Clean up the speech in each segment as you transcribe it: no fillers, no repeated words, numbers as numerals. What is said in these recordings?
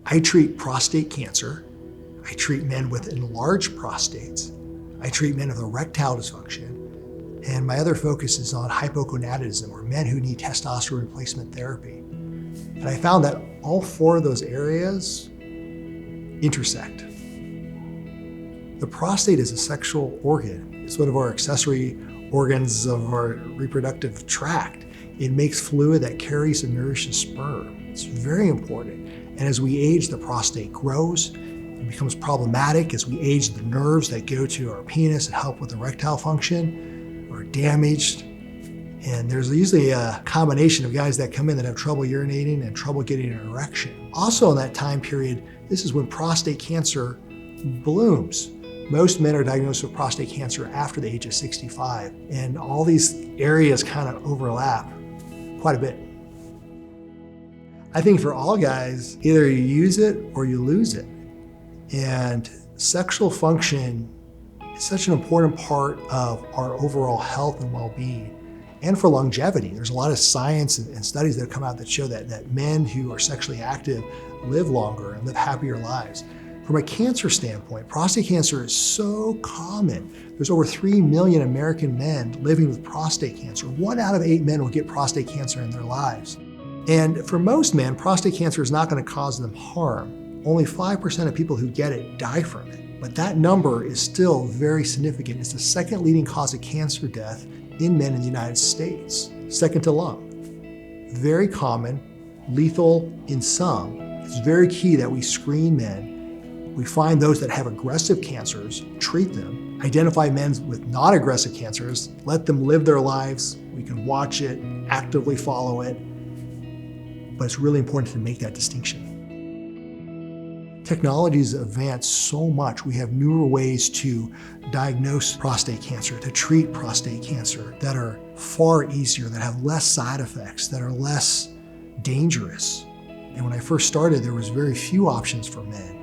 I treat prostate cancer. I treat men with enlarged prostates. I treat men with erectile dysfunction. And my other focus is on hypogonadism, or men who need testosterone replacement therapy. And I found that all four of those areas intersect. The prostate is a sexual organ. It's one of our accessory organs of our reproductive tract. It makes fluid that carries and nourishes sperm. It's very important. And as we age, the prostate grows. It becomes problematic. As we age, the nerves that go to our penis and help with erectile function are damaged. And there's usually a combination of guys that come in that have trouble urinating and trouble getting an erection. Also in that time period, this is when prostate cancer blooms. Most men are diagnosed with prostate cancer after the age of 65, and all these areas kind of overlap quite a bit. I think for all guys, either you use it or you lose it. And sexual function is such an important part of our overall health and well-being, and for longevity. There's a lot of science and studies that have come out that show that men who are sexually active live longer and live happier lives. From a cancer standpoint, prostate cancer is so common. There's over 3 million American men living with prostate cancer. 1 out of 8 men will get prostate cancer in their lives. And for most men, prostate cancer is not going to cause them harm. Only 5% of people who get it die from it. But that number is still very significant. It's the second leading cause of cancer death in men in the United States, second to lung. Very common, lethal in some. It's very key that we screen men. We find those that have aggressive cancers, treat them, identify men with non-aggressive cancers, let them live their lives. We can watch it, actively follow it, but it's really important to make that distinction. Technology's advanced so much. We have newer ways to diagnose prostate cancer, to treat prostate cancer that are far easier, that have less side effects, that are less dangerous. And when I first started, there was very few options for men.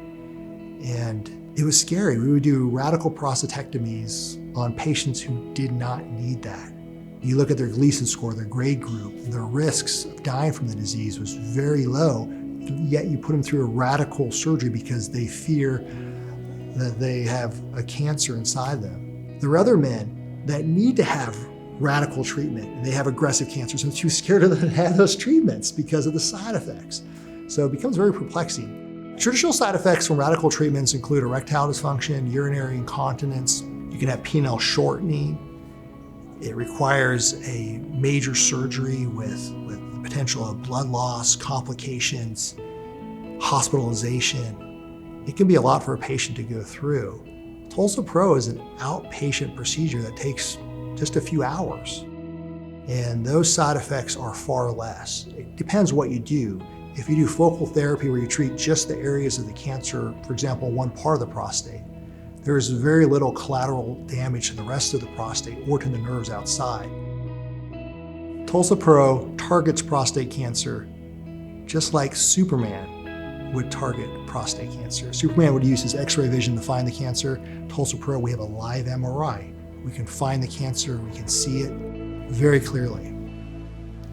And it was scary. We would do radical prostatectomies on patients who did not need that. You look at their Gleason score, their grade group, their risks of dying from the disease was very low, yet you put them through a radical surgery because they fear that they have a cancer inside them. There are other men that need to have radical treatment, and they have aggressive cancers, and they're too scared to have those treatments because of the side effects. So it becomes very perplexing. Traditional side effects from radical treatments include erectile dysfunction, urinary incontinence. You can have penile shortening. It requires a major surgery with the potential of blood loss, complications, hospitalization. It can be a lot for a patient to go through. TULSA Pro is an outpatient procedure that takes just a few hours. And those side effects are far less. It depends what you do. If you do focal therapy where you treat just the areas of the cancer, for example, one part of the prostate, there's very little collateral damage to the rest of the prostate or to the nerves outside. TULSA Pro targets prostate cancer just like Superman would target prostate cancer. Superman would use his X-ray vision to find the cancer. TULSA Pro, we have a live MRI. We can find the cancer, we can see it very clearly.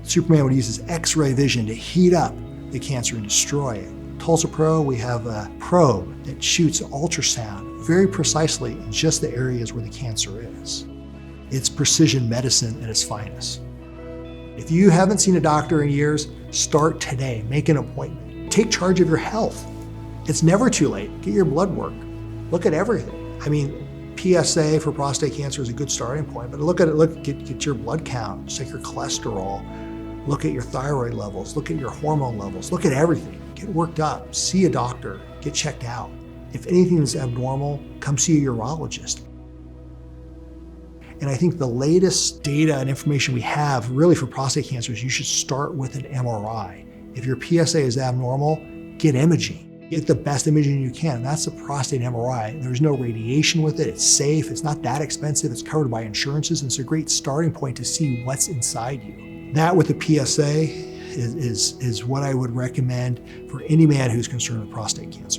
Superman would use his X-ray vision to heat up the cancer and destroy it. TULSA Pro, we have a probe that shoots ultrasound very precisely in just the areas where the cancer is. It's precision medicine at its finest. If you haven't seen a doctor in years, start today. Make an appointment. Take charge of your health. It's never too late. Get your blood work. Look at everything. I mean, PSA for prostate cancer is a good starting point, but get your blood count, check your cholesterol, look at your thyroid levels, look at your hormone levels, look at everything. Get worked up, see a doctor, get checked out. If anything is abnormal, come see a urologist. And I think the latest data and information we have really for prostate cancer is you should start with an MRI. If your PSA is abnormal, get imaging. Get the best imaging you can. That's a prostate MRI. There's no radiation with it. It's safe. It's not that expensive. It's covered by insurances. And it's a great starting point to see what's inside you. That with the PSA is what I would recommend for any man who's concerned with prostate cancer.